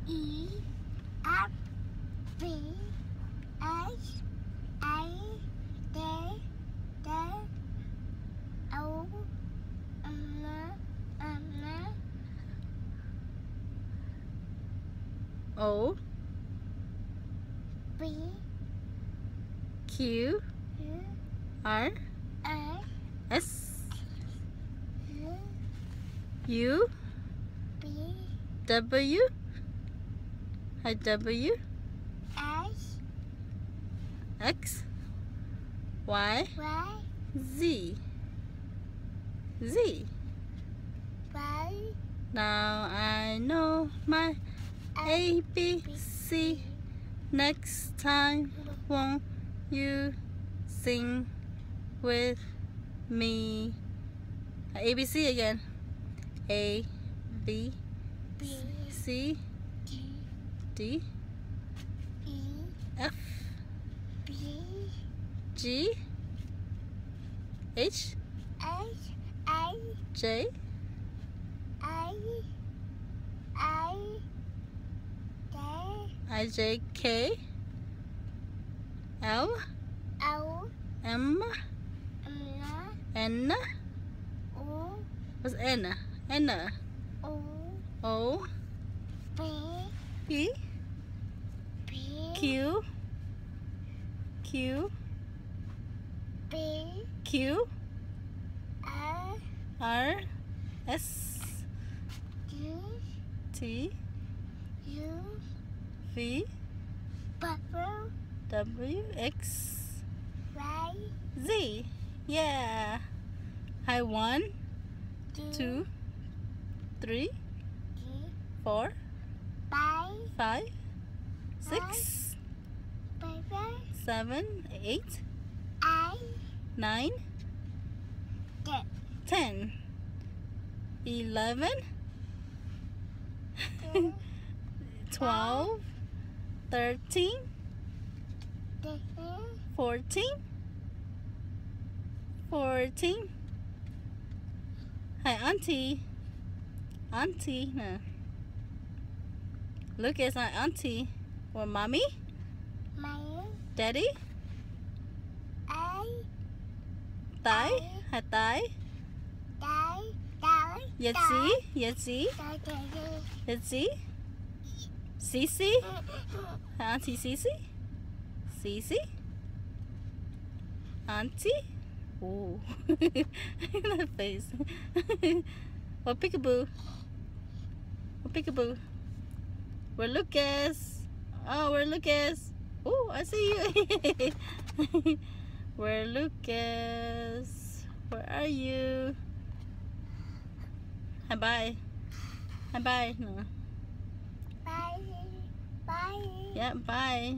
E F B H A D D O O B Q R A S U B W W H X Y Y Z Z. Y Now I know my ABC. Next time, won't you sing with me? ABC again. A, B, B C, D D, E F, B G, H, H A J, I I, J, K, L, O M, N. O What's N? N, O O, B P, B Q, Q, B Q, R R, S, U T, U V, W W, X, Y Z. Yeah. Hi, 1, D 2, 3, D 4, by 5, 6, baby 7, 8, I 9, D 10, 11, 12, 13, D 14, 14. Hi, Auntie. Auntie. No. Lucas, not Auntie. Or Mommy? my Daddy? I Tay? Hi, Tay. die Yetzi? Yetzi? Yetzi? Cece? Hi, Auntie Cece? Cece? Auntie? Ooh. That face. Well, peekaboo. Well, peekaboo. Where Lucas? Oh, where Lucas? Oh, I see you. Where Lucas? Where are you? Hi, bye. Hi, bye. No. bye bye Yeah, bye.